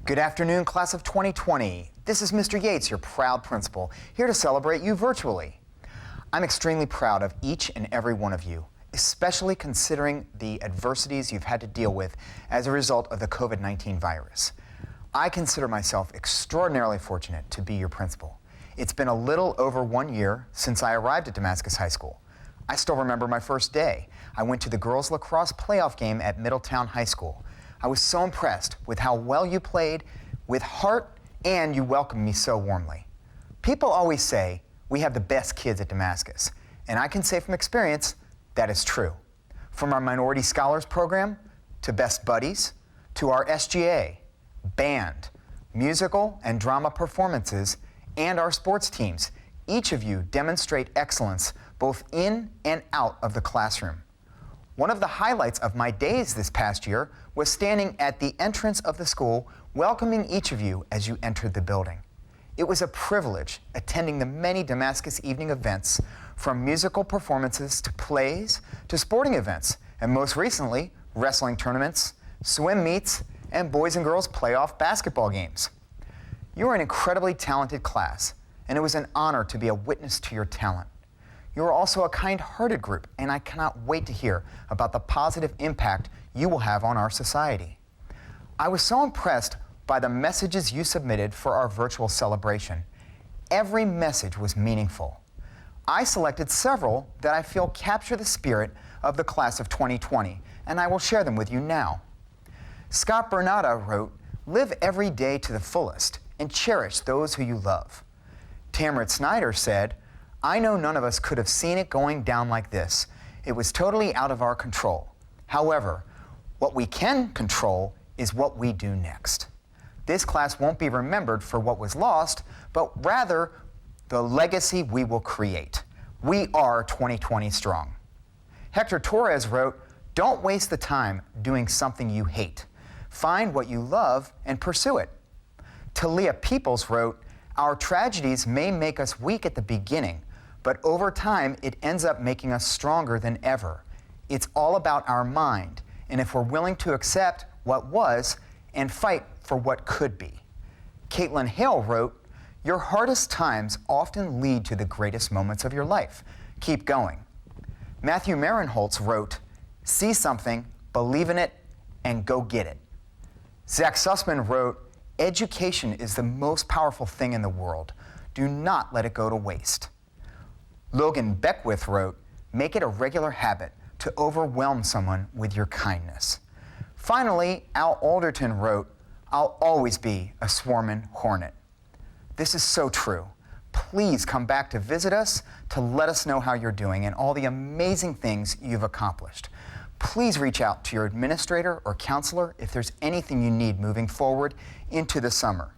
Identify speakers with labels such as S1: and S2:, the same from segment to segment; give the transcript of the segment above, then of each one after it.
S1: Good afternoon, class of 2020. This is Mr. Yates, your proud principal, here to celebrate you virtually. I'm extremely proud of each and every one of you, especially considering the adversities you've had to deal with as a result of the COVID-19 virus. I consider myself extraordinarily fortunate to be your principal. It's been a little over 1 year since I arrived at Damascus High School. I still remember my first day. I went to the girls' lacrosse playoff game at Middletown High School. I was so impressed with how well you played, with heart, and you welcomed me so warmly. People always say we have the best kids at Damascus, and I can say from experience that is true. From our Minority Scholars Program, to Best Buddies, to our SGA, band, musical and drama performances, and our sports teams, each of you demonstrate excellence both in and out of the classroom. One of the highlights of my days this past year was standing at the entrance of the school welcoming each of you as you entered the building. It was a privilege attending the many Damascus evening events, from musical performances to plays to sporting events, and most recently, wrestling tournaments, swim meets, and boys and girls playoff basketball games. You are an incredibly talented class, and it was an honor to be a witness to your talent. You are also a kind-hearted group, and I cannot wait to hear about the positive impact you will have on our society. I was so impressed by the messages you submitted for our virtual celebration. Every message was meaningful. I selected several that I feel capture the spirit of the class of 2020, and I will share them with you now. Scott Bernata wrote, "Live every day to the fullest and cherish those who you love." Tamrit Snyder said, "I know none of us could have seen it going down like this. It was totally out of our control. However, what we can control is what we do next. This class won't be remembered for what was lost, but rather the legacy we will create. We are 2020 strong." Hector Torres wrote, "Don't waste the time doing something you hate. Find what you love and pursue it." Talia Peoples wrote, "Our tragedies may make us weak at the beginning, but over time it ends up making us stronger than ever. It's all about our mind, and if we're willing to accept what was and fight for what could be." Caitlin Hale wrote, "Your hardest times often lead to the greatest moments of your life. Keep going." Matthew Marinholtz wrote, "See something, believe in it, and go get it." Zach Sussman wrote, "Education is the most powerful thing in the world. Do not let it go to waste." Logan Beckwith wrote, "Make it a regular habit to overwhelm someone with your kindness." Finally, Al Alderton wrote, "I'll always be a swarming hornet." This is so true. Please come back to visit us to let us know how you're doing and all the amazing things you've accomplished. Please reach out to your administrator or counselor if there's anything you need moving forward into the summer.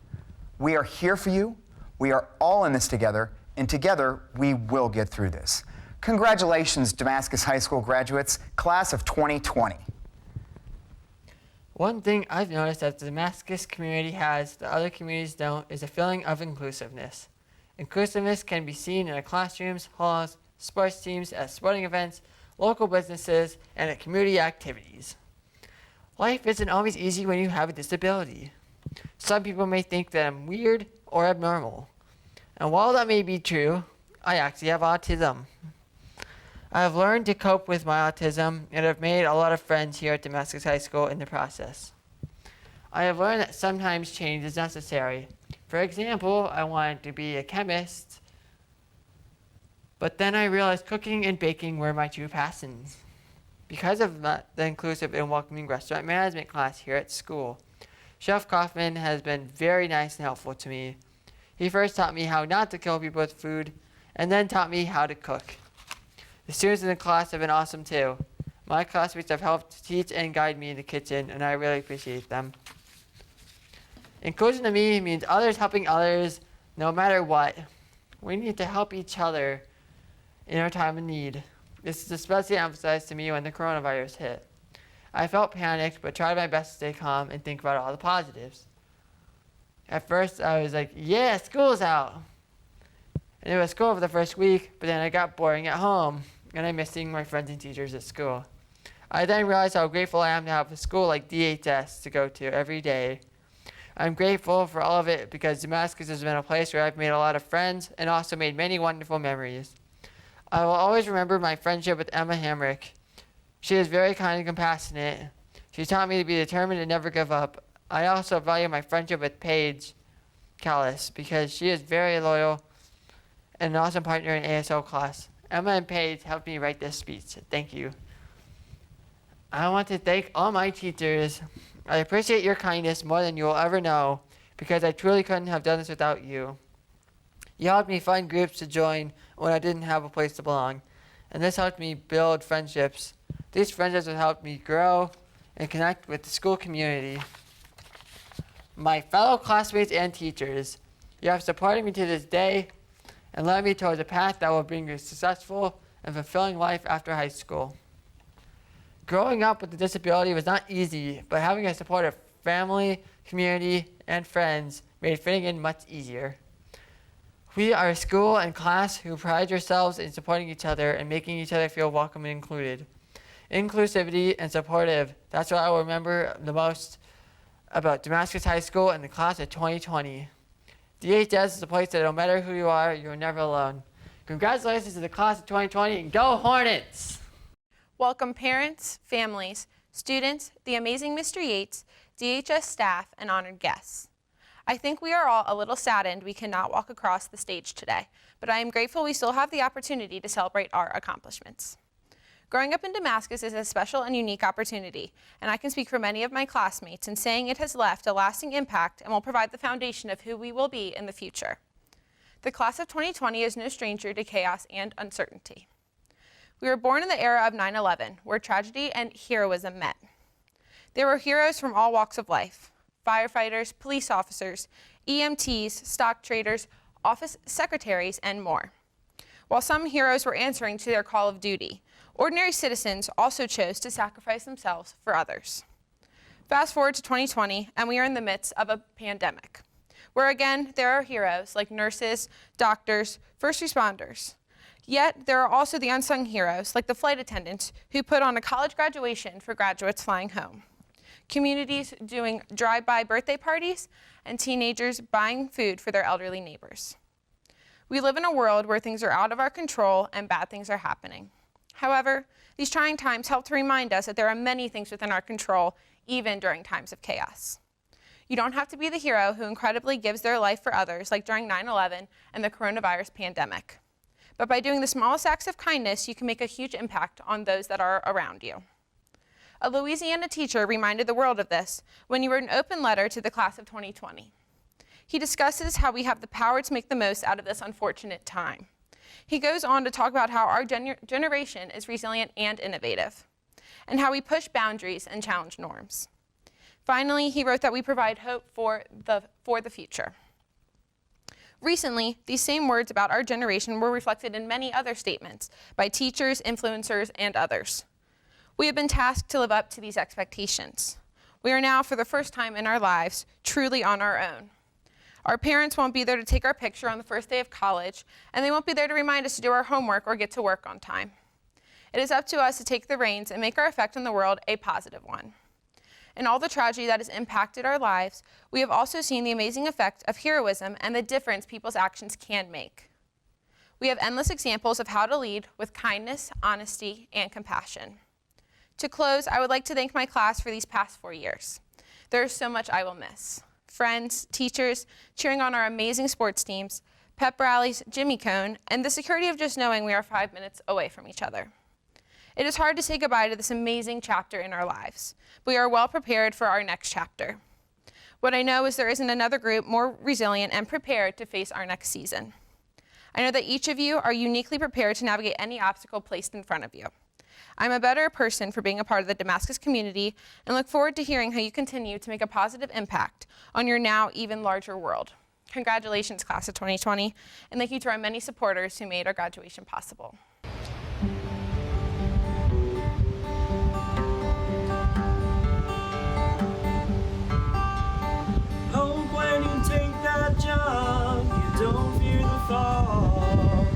S1: We are here for you. We are all in this together, and together we will get through this. Congratulations, Damascus High School graduates, class of 2020.
S2: One thing I've noticed that the Damascus community has that other communities don't is a feeling of inclusiveness. Inclusiveness can be seen in our classrooms, halls, sports teams, at sporting events, local businesses, and at community activities. Life isn't always easy when you have a disability. Some people may think that I'm weird or abnormal. And while that may be true, I actually have autism. I have learned to cope with my autism and have made a lot of friends here at Damascus High School in the process. I have learned that sometimes change is necessary. For example, I wanted to be a chemist, but then I realized cooking and baking were my true passions. Because of the inclusive and welcoming restaurant management class here at school, Chef Kaufman has been very nice and helpful to me. He first taught me how not to kill people with food, and then taught me how to cook. The students in the class have been awesome too. My classmates have helped teach and guide me in the kitchen, and I really appreciate them. Inclusion to me means others helping others no matter what. We need to help each other in our time of need. This is especially emphasized to me when the coronavirus hit. I felt panicked, but tried my best to stay calm and think about all the positives. At first, I was like, yeah, school's out. And it was school for the first week, but then I got boring at home, and I missed seeing my friends and teachers at school. I then realized how grateful I am to have a school like DHS to go to every day. I'm grateful for all of it because Damascus has been a place where I've made a lot of friends and also made many wonderful memories. I will always remember my friendship with Emma Hamrick. She is very kind and compassionate. She taught me to be determined and never give up. I also value my friendship with Paige Callis because she is very loyal and an awesome partner in ASL class. Emma and Paige helped me write this speech. Thank you. I want to thank all my teachers. I appreciate your kindness more than you will ever know because I truly couldn't have done this without you. You helped me find groups to join when I didn't have a place to belong, and this helped me build friendships. These friendships have helped me grow and connect with the school community. My fellow classmates and teachers, you have supported me to this day and led me towards a path that will bring you a successful and fulfilling life after high school. Growing up with a disability was not easy, but having a supportive family, community, and friends made fitting in much easier. We are a school and class who pride yourselves in supporting each other and making each other feel welcome and included. Inclusivity and supportive, that's what I will remember the most about Damascus High School and the class of 2020. DHS is a place that no matter who you are never alone. Congratulations to the class of 2020 and go Hornets!
S3: Welcome parents, families, students, the amazing Mr. Yates, DHS staff, and honored guests. I think we are all a little saddened we cannot walk across the stage today, but I am grateful we still have the opportunity to celebrate our accomplishments. Growing up in Damascus is a special and unique opportunity, and I can speak for many of my classmates in saying it has left a lasting impact and will provide the foundation of who we will be in the future. The class of 2020 is no stranger to chaos and uncertainty. We were born in the era of 9/11, where tragedy and heroism met. There were heroes from all walks of life: firefighters, police officers, EMTs, stock traders, office secretaries, and more. While some heroes were answering to their call of duty, ordinary citizens also chose to sacrifice themselves for others. Fast forward to 2020, and we are in the midst of a pandemic, where again, there are heroes like nurses, doctors, first responders. Yet, there are also the unsung heroes, like the flight attendants who put on a college graduation for graduates flying home, communities doing drive-by birthday parties, and teenagers buying food for their elderly neighbors. We live in a world where things are out of our control and bad things are happening. However, these trying times help to remind us that there are many things within our control, even during times of chaos. You don't have to be the hero who incredibly gives their life for others, like during 9/11 and the coronavirus pandemic. But by doing the smallest acts of kindness, you can make a huge impact on those that are around you. A Louisiana teacher reminded the world of this when he wrote an open letter to the class of 2020. He discusses how we have the power to make the most out of this unfortunate time. He goes on to talk about how our generation is resilient and innovative, and how we push boundaries and challenge norms. Finally, he wrote that we provide hope for the future. Recently, these same words about our generation were reflected in many other statements by teachers, influencers, and others. We have been tasked to live up to these expectations. We are now, for the first time in our lives, truly on our own. Our parents won't be there to take our picture on the first day of college, and they won't be there to remind us to do our homework or get to work on time. It is up to us to take the reins and make our effect in the world a positive one. In all the tragedy that has impacted our lives, we have also seen the amazing effect of heroism and the difference people's actions can make. We have endless examples of how to lead with kindness, honesty, and compassion. To close, I would like to thank my class for these past 4 years. There is so much I will miss. Friends, teachers, cheering on our amazing sports teams, pep rallies, Jimmy Cone, and the security of just knowing we are 5 minutes away from each other. It is hard to say goodbye to this amazing chapter in our lives, but we are well prepared for our next chapter. What I know is there isn't another group more resilient and prepared to face our next season. I know that each of you are uniquely prepared to navigate any obstacle placed in front of you. I'm a better person for being a part of the Damascus community and look forward to hearing how you continue to make a positive impact on your now even larger world. Congratulations, class of 2020, and thank you to our many supporters who made our graduation possible.
S4: Hope when you take that job, you don't fear the fall.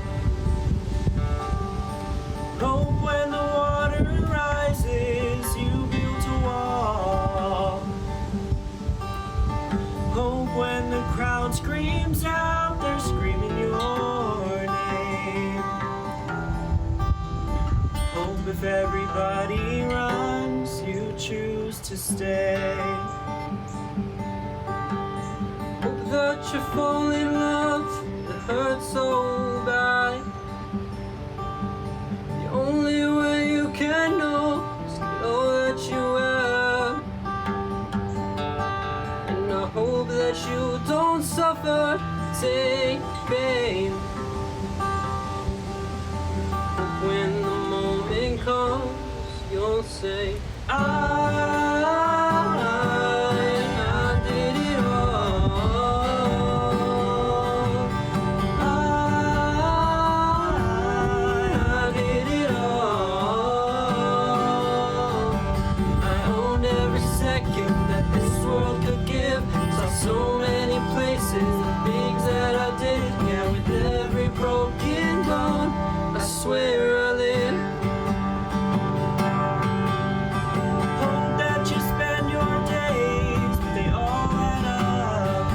S4: Hope when the water rises, you build a wall. say, I did it all. I did it all. I owned every second that this world could give. Saw so many places, the things that I did. Yeah, with every broken bone, I swear I live. Hope that you spend your days, but they all add up.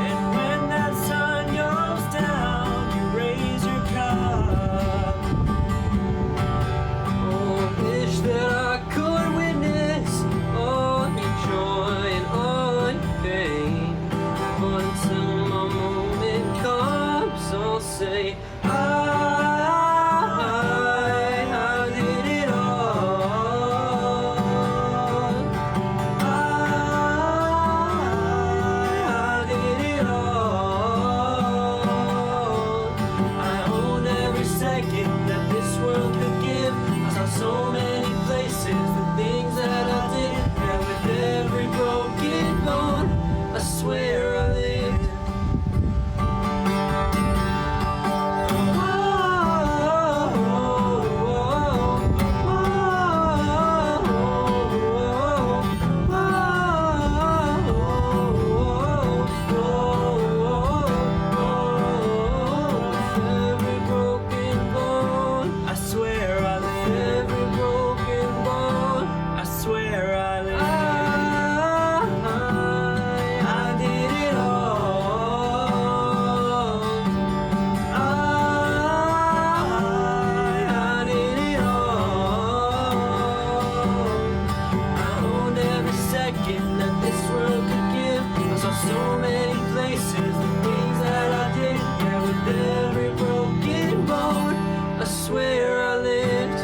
S4: And when that sun goes down, you raise your cup. Oh, I wish that I could witness all your joy and all your pain. Until my moment comes, I'll say, I did it all. I did it all. I own every second that this world could give. I saw so many places, the things that I did. Yeah, with every broken bone, I swear I lived. Every broken bone, I swear I lived. Every broken bone, I swear I lived. I did it all. I did it all. I owned every second that this world could give. I saw so many places, the things that I did. Yeah, with every broken bone, I swear I lived.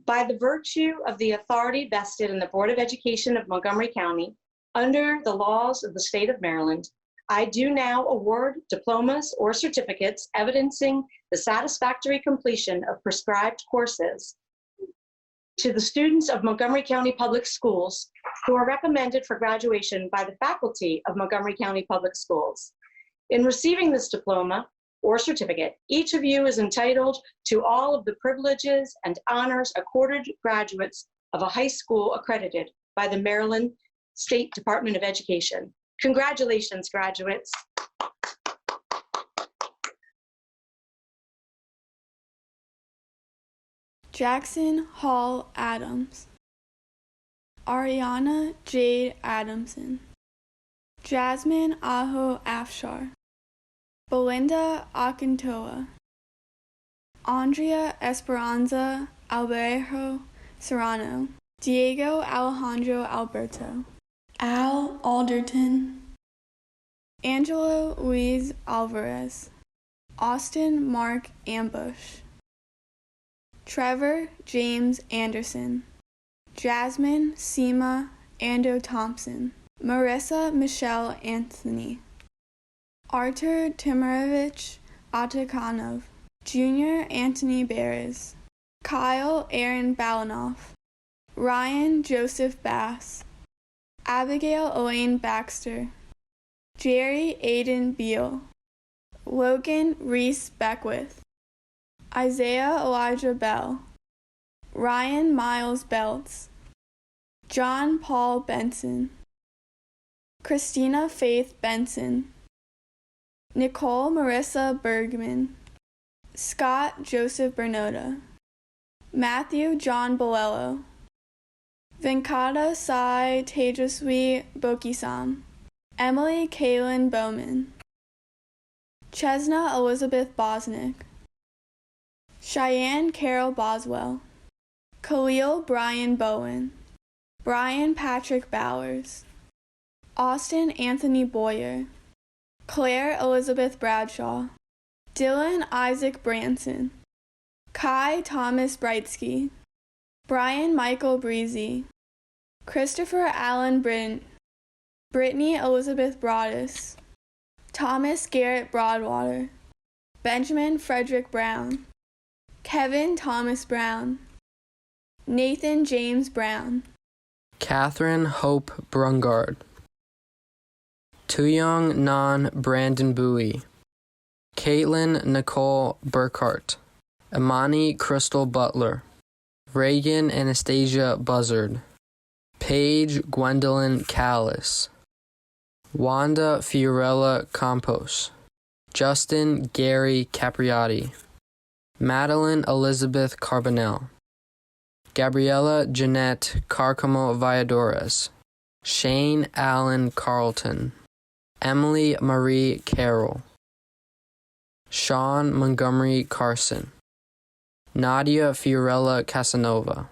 S5: By the virtue of the authority vested in the Board of Education of Montgomery County, under the laws of the state of Maryland, I do now award diplomas or certificates evidencing the satisfactory completion of prescribed courses to the students of Montgomery County Public Schools who are recommended for graduation by the faculty of Montgomery County Public Schools. In receiving this diploma or certificate, each of you is entitled to all of the privileges and honors accorded graduates of a high school accredited by the Maryland State Department of Education. Congratulations, graduates.
S6: Jackson Hall Adams, Ariana Jade Adamson, Jasmine Aho Afshar, Belinda Akintoa, Andrea Esperanza Alberto Serrano, Diego Alejandro Alberto, Al Alderton, Angelo Luis Alvarez, Austin Mark Ambush, Trevor James Anderson, Jasmine Seema Ando Thompson, Marissa Michelle Anthony, Artur Timorovich Atakanov, Junior Anthony Beres, Kyle Aaron Balanoff, Ryan Joseph Bass, Abigail Elaine Baxter, Jerry Aiden Beal, Logan Reese Beckwith, Isaiah Elijah Bell, Ryan Miles Belts, John Paul Benson, Christina Faith Benson, Nicole Marissa Bergman, Scott Joseph Bernota, Matthew John Bolello, Venkata Sai Tejaswi Bokisam, Emily Kaylin Bowman, Chesna Elizabeth Bosnick, Cheyenne Carol Boswell, Khalil Brian Bowen, Brian Patrick Bowers, Austin Anthony Boyer, Claire Elizabeth Bradshaw, Dylan Isaac Branson, Kai Thomas Brightsky, Brian Michael Breezy, Christopher Allen Britton, Brittany Elizabeth Broadus, Thomas Garrett Broadwater, Benjamin Frederick Brown, Kevin Thomas Brown, Nathan James Brown,
S7: Catherine Hope Brungard, Tuyong Nan Brandon Bowie, Caitlin Nicole Burkhart, Imani Crystal Butler, Reagan Anastasia Buzzard, Paige Gwendolyn Callis, Wanda Fiorella Campos, Justin Gary Capriati, Madeline Elizabeth Carbonell, Gabriella Jeanette Carcamo Valladores, Shane Allen Carlton, Emily Marie Carroll, Sean Montgomery Carson, Nadia Fiorella Casanova,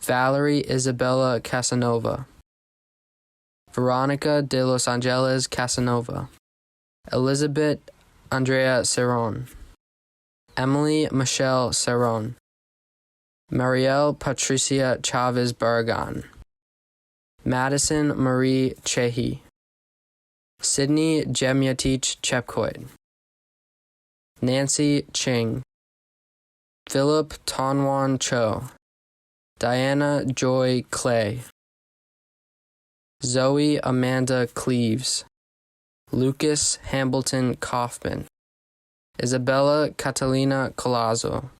S7: Valerie Isabella Casanova, Veronica de Los Angeles Casanova, Elizabeth Andrea Cerron, Emily Michelle Cerron, Marielle Patricia Chavez Barragan, Madison Marie Chehi, Sydney Jemiatich Chepkoid, Nancy Ching, Philip Tonwan Cho, Diana Joy Clay, Zoe Amanda Cleaves, Lucas Hambleton Kaufman, Isabella Catalina Colazzo,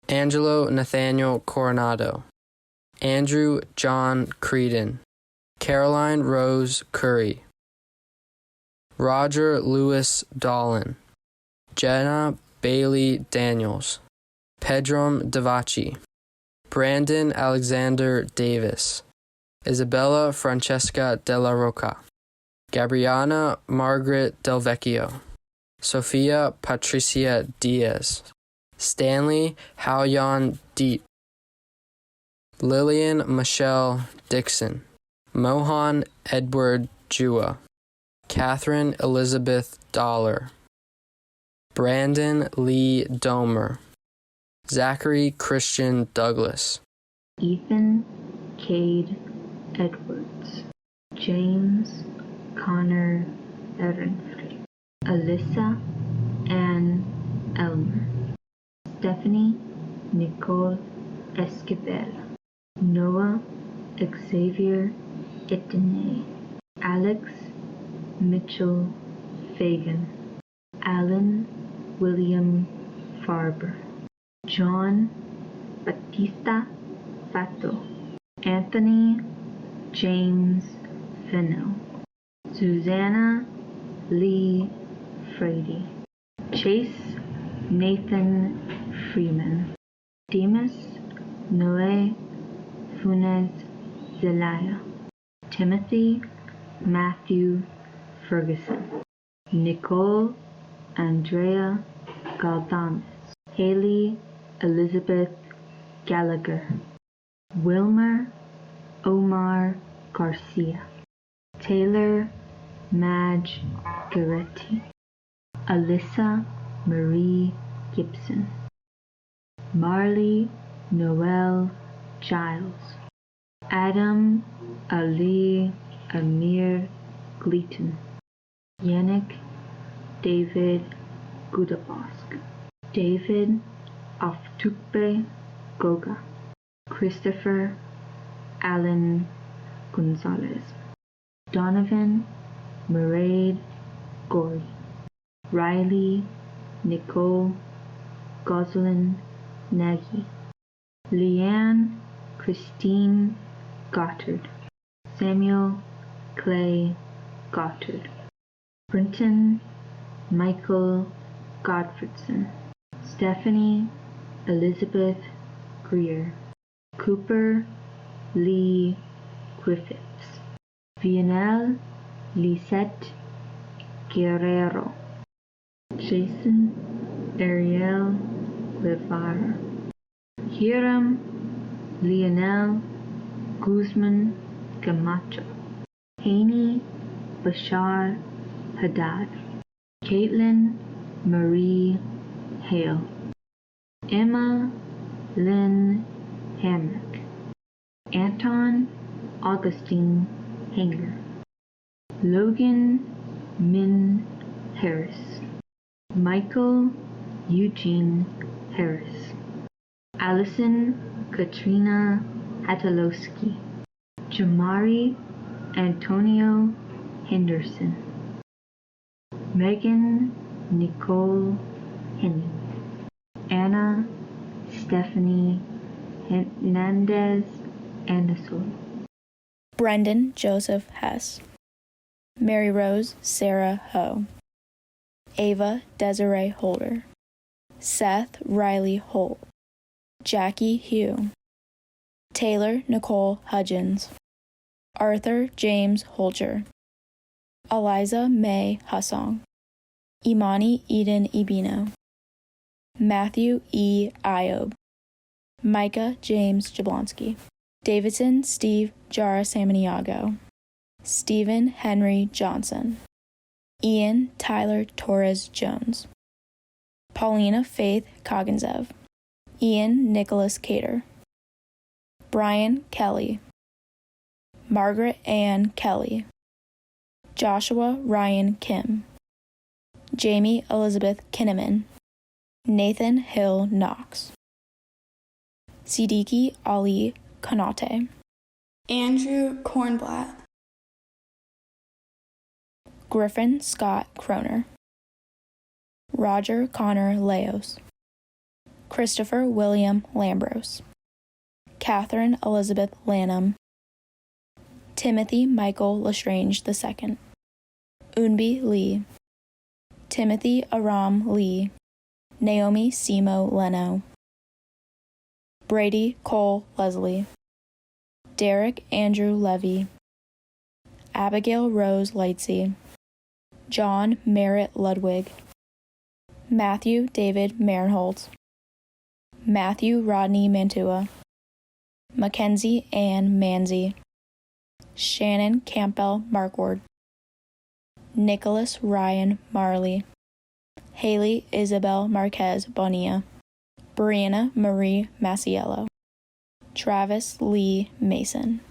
S7: Angelo Nathaniel Coronado, Andrew John Creedon, Caroline Rose Curry, Roger Lewis Dolan, Jenna Bailey Daniels, Pedram Davachi, Brandon Alexander Davis, Isabella Francesca Della Roca, Gabriana Margaret Del Vecchio, Sophia Patricia Diaz, Stanley Haoyan Deep, Lillian Michelle Dixon, Mohan Edward Jua, Catherine Elizabeth Dollar, Brandon Lee Domer, Zachary Christian Douglas,
S8: Ethan Cade Edwards, James Connor Ehrenfried, Alyssa Ann Elmer, Stephanie Nicole Esquivel, Noah Xavier Itene, Alex Mitchell Fagan, Alan William Farber, John Batista Fato, Anthony James Fennell, Susanna Lee Frady, Chase Nathan Freeman, Demas Noe Funes Zelaya, Timothy Matthew Ferguson, Nicole Andrea Galdames, Haley Elizabeth Gallagher, Wilmer Omar Garcia, Taylor Madge Garetti, Alyssa Marie Gibson, Marley Noel Giles, Adam Ali Amir Gleaton, Yannick David Gudabosk, David Aftukbe Goga, Christopher Allen Gonzalez, Donovan Mairead Gordy, Riley Nicole Goslin Nagy, Leanne Christine Gottard, Samuel Clay Gottard, Brenton Michael Godfredson, Stephanie Elizabeth Greer, Cooper Lee Griffiths, Vienel Lisette Guerrero, Jason Ariel Guevara, Hiram Lionel Guzman Camacho, Haney Bashar Haddad, Caitlin Marie Hale, Emma Lynn Hamrick, Anton Augustine Hanger, Logan Min Harris. Michael Eugene Harris. Allison Katrina Hatalowski. Jamari Antonio Henderson. Megan Nicole Henning. Anna Stephanie Hernandez Anderson.
S6: Brendan Joseph Hess. Mary Rose Sarah Ho. Ava Desiree Holder. Seth Riley Holt. Jackie Hugh. Taylor Nicole Hudgens. Arthur James Holcher. Eliza May Hussong. Imani Eden Ibino. Matthew E. Iob. Micah James Jablonski. Davidson Steve Jara Samaniago. Stephen Henry Johnson. Ian Tyler Torres Jones. Paulina Faith Koggenzev. Ian Nicholas Cater. Brian Kelly. Margaret Ann Kelly. Joshua Ryan Kim. Jamie Elizabeth Kinnaman. Nathan Hill Knox. Siddiqui Ali Konate. Andrew Kornblatt. Griffin Scott Croner. Roger Connor Leos. Christopher William Lambros. Catherine Elizabeth Lanham. Timothy Michael Lestrange II. Unbi Lee. Timothy Aram Lee. Naomi Simo Leno. Brady Cole Leslie. Derek Andrew Levy. Abigail Rose Lightsey. John Merritt Ludwig. Matthew David Marinholtz. Matthew Rodney Mantua. Mackenzie Ann Manzi. Shannon Campbell Markward. Nicholas Ryan Marley. Haley Isabel Marquez Bonilla. Brianna Marie Masiello. Travis Lee Mason.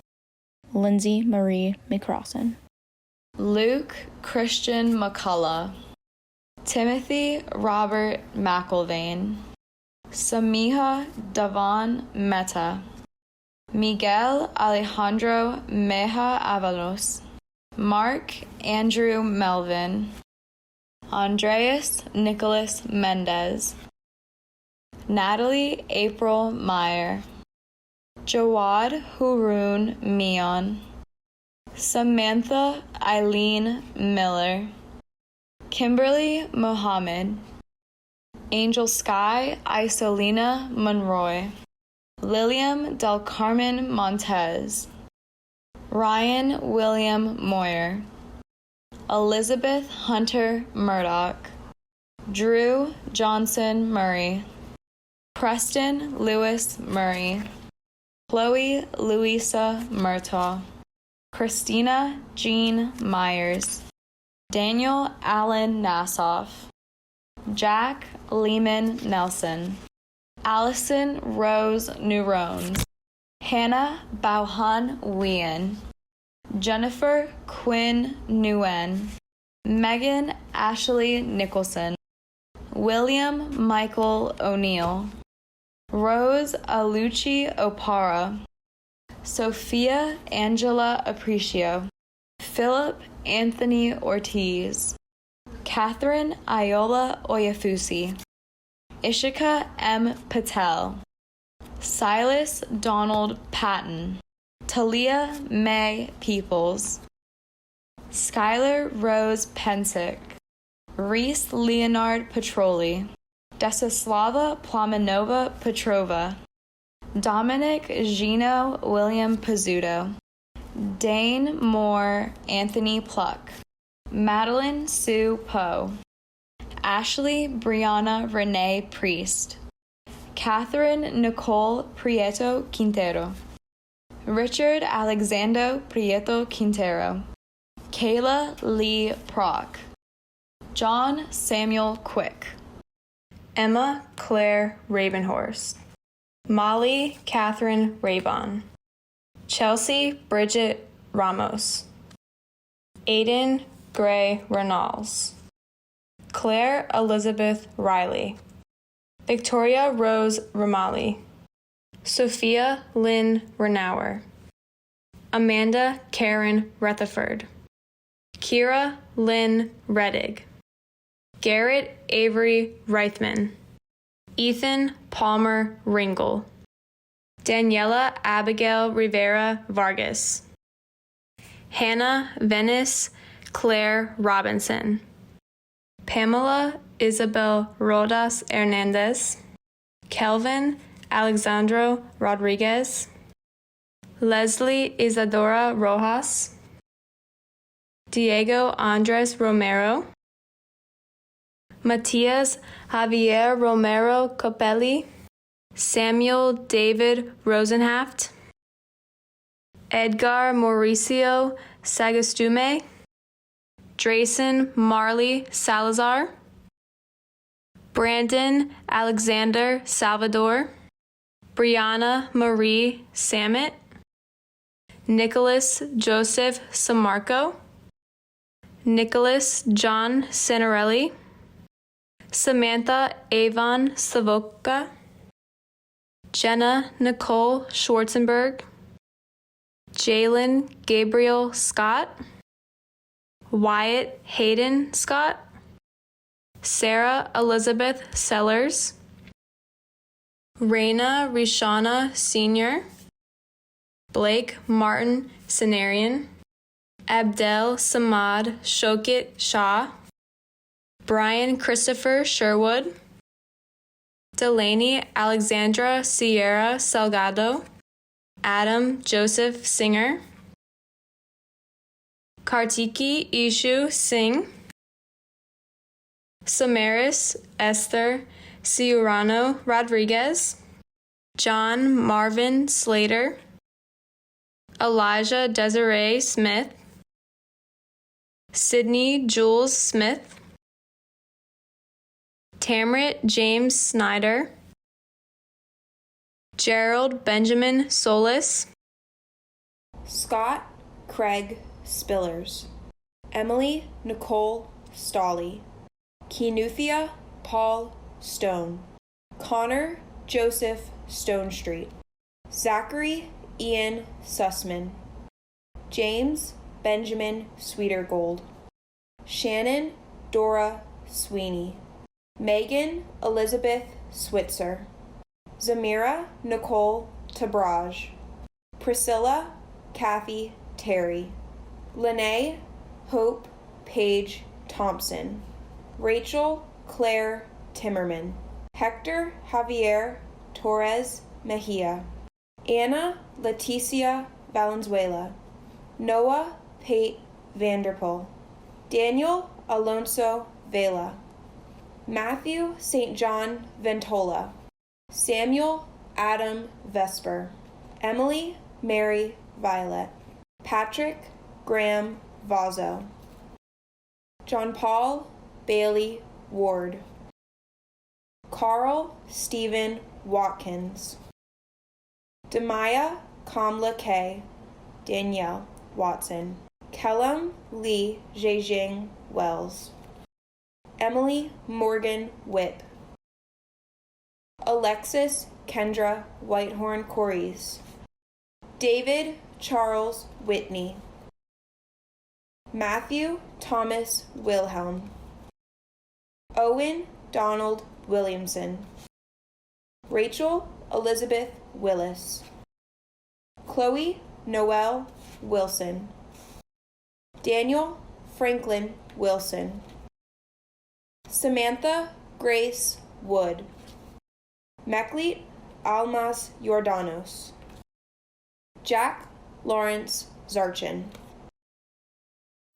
S6: Lindsay Marie McCrossan.
S9: Luke Christian McCullough. Timothy Robert McIlvain. Samiha Davan Mehta. Miguel Alejandro Meja Avalos. Mark Andrew Melvin. Andreas Nicholas Mendez. Natalie April Meyer. Jawad Haroon Mion. Samantha Eileen Miller. Kimberly Mohammed. Angel Sky Isolina Monroy. Lilium Del Carmen Montez. Ryan William Moyer. Elizabeth Hunter Murdoch. Drew Johnson Murray. Preston Lewis Murray. Chloe Louisa Murtaugh. Christina Jean Myers. Daniel Allen Nassoff. Jack Lehman Nelson. Allison Rose Neurones. Hannah Bauhan Wien. Jennifer Quinn Nguyen. Megan Ashley Nicholson. William Michael O'Neill. Rose Alucci Opara. Sophia Angela Apprecio. Philip Anthony Ortiz. Catherine Iola Oyafusi. Ishika M. Patel. Silas Donald Patton. Talia May Peoples. Skylar Rose Pensick. Reese Leonard Petroli. Desislava Plamanova Petrova. Dominic Gino William Pizzuto. Dane Moore Anthony Pluck. Madeline Sue Poe. Ashley Brianna Renee Priest. Catherine Nicole Prieto Quintero. Richard Alexander Prieto Quintero. Kayla Lee Prock. John Samuel Quick. Emma Claire Ravenhorst. Molly Catherine Raybon. Chelsea Bridget Ramos. Aiden Gray Renals, Claire Elizabeth Riley, Victoria Rose Ramali, Sophia Lynn Renauer, Amanda Karen Rutherford, Kira Lynn Reddig, Garrett Avery Reithman, Ethan Palmer Ringel, Daniela Abigail Rivera Vargas, Hannah Venice Claire Robinson, Pamela Isabel Rodas Hernandez, Kelvin Alexandro Rodriguez, Leslie Isadora Rojas, Diego Andres Romero, Matias Javier Romero Copelli, Samuel David Rosenhaft, Edgar Mauricio Sagastume, Drayson Marley Salazar, Brandon Alexander Salvador, Brianna Marie Samet, Nicholas Joseph Samarco, Nicholas John Cinerelli, Samantha Avon Savoca, Jenna Nicole Schwarzenberg, Jalen Gabriel Scott, Wyatt Hayden Scott, Sarah Elizabeth Sellers, Raina Rishana Sr., Blake Martin Cenarian, Abdel Samad Shokit Shah, Brian Christopher Sherwood, Delaney Alexandra Sierra Salgado, Adam Joseph Singer, Kartiki Ishu Singh, Samaris Esther Ciurano Rodriguez, John Marvin Slater, Elijah Desiree Smith, Sydney Jules Smith, Tamrit James Snyder, Gerald Benjamin Solis,
S10: Scott Craig Spillers, Emily Nicole Stolley, Kenuthia Paul Stone, Connor Joseph Stonestreet, Zachary Ian Sussman, James Benjamin Sweetergold, Shannon Dora Sweeney, Megan Elizabeth Switzer, Zamira Nicole Tabraj, Priscilla Kathy Terry, Lene Hope Page Thompson, Rachel Claire Timmerman, Hector Javier Torres Mejia, Anna Leticia Valenzuela, Noah Pate Vanderpool, Daniel Alonso Vela, Matthew St. John Ventola, Samuel Adam Vesper, Emily Mary Violet, Patrick Graham Vazo, John Paul Bailey Ward, Carl Stephen Watkins, Demaya Kamla K, Danielle Watson, Kellum Lee Zhejiang Wells, Emily Morgan Whip, Alexis Kendra Whitehorn Corries, David Charles Whitney, Matthew Thomas Wilhelm, Owen Donald Williamson, Rachel Elizabeth Willis, Chloe Noel Wilson, Daniel Franklin Wilson, Samantha Grace Wood, Meklit Almas Jordanos, Jack Lawrence Zarchin.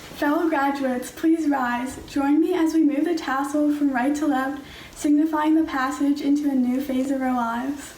S11: Fellow graduates, please rise. Join me as we move the tassel from right to left, signifying the passage into a new phase of our lives.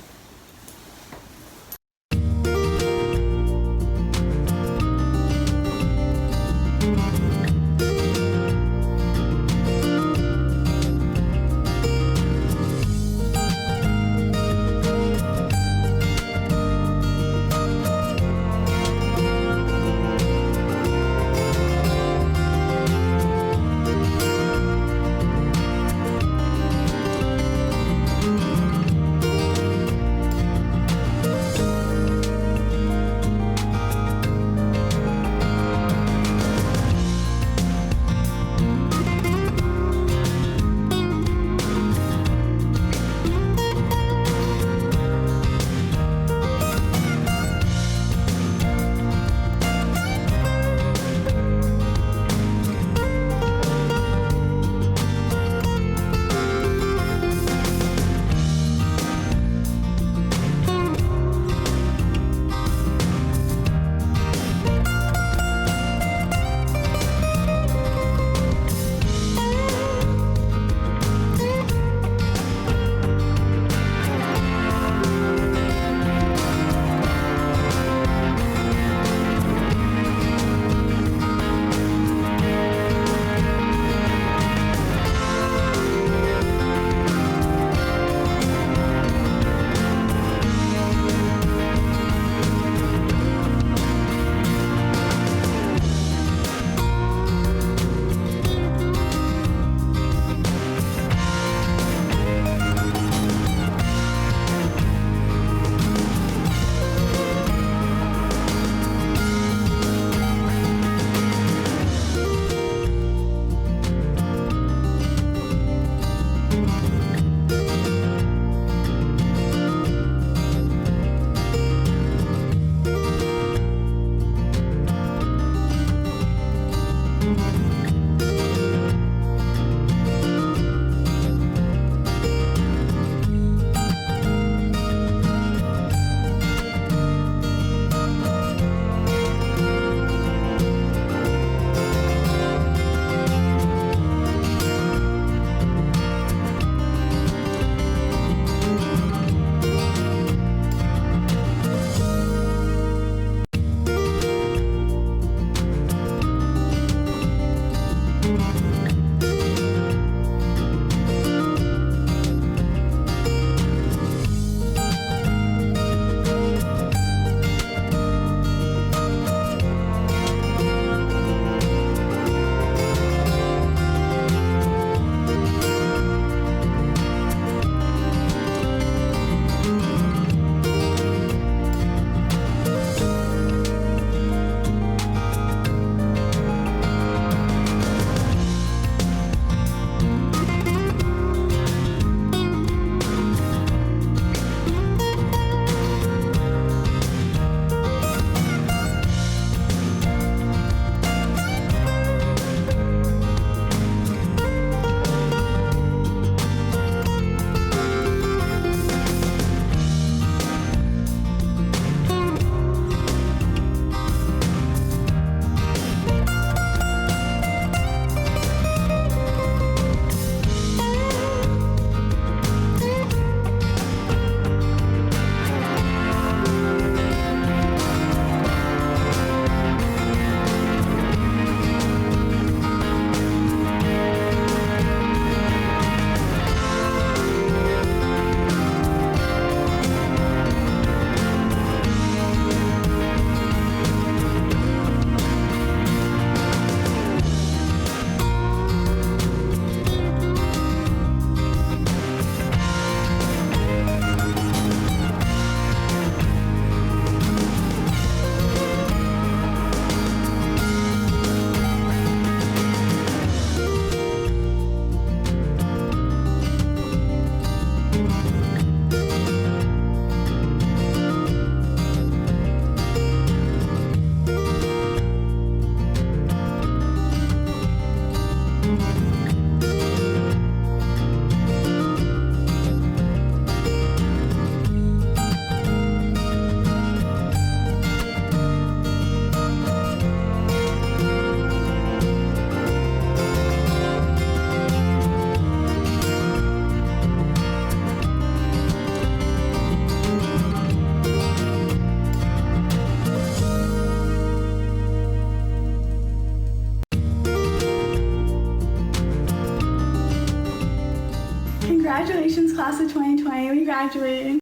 S11: class of 2020. We graduated.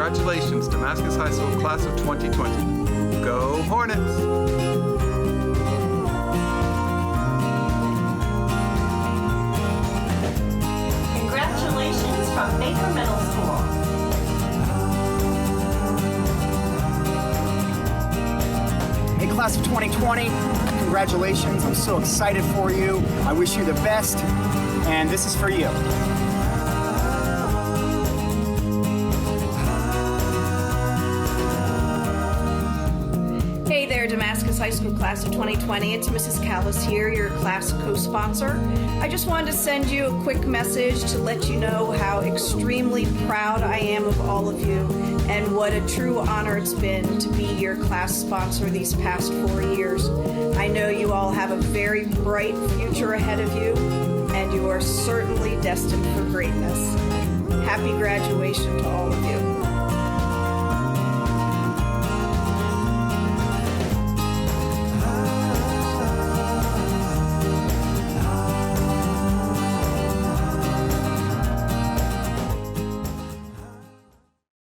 S12: Congratulations, Damascus High School Class of 2020. Go Hornets!
S13: Congratulations from Baker Middle School.
S1: Hey, class of 2020, congratulations. I'm so excited for you. I wish you the best, and this is for you.
S14: Hey there, Damascus High School Class of 2020. It's Mrs. Callis here, your class co-sponsor. I just wanted to send you a quick message to let you know how extremely proud I am of all of you and what a true honor it's been to be your class sponsor these past 4 years. I know you all have a very bright future ahead of you, and you are certainly destined for greatness. Happy graduation to all of you.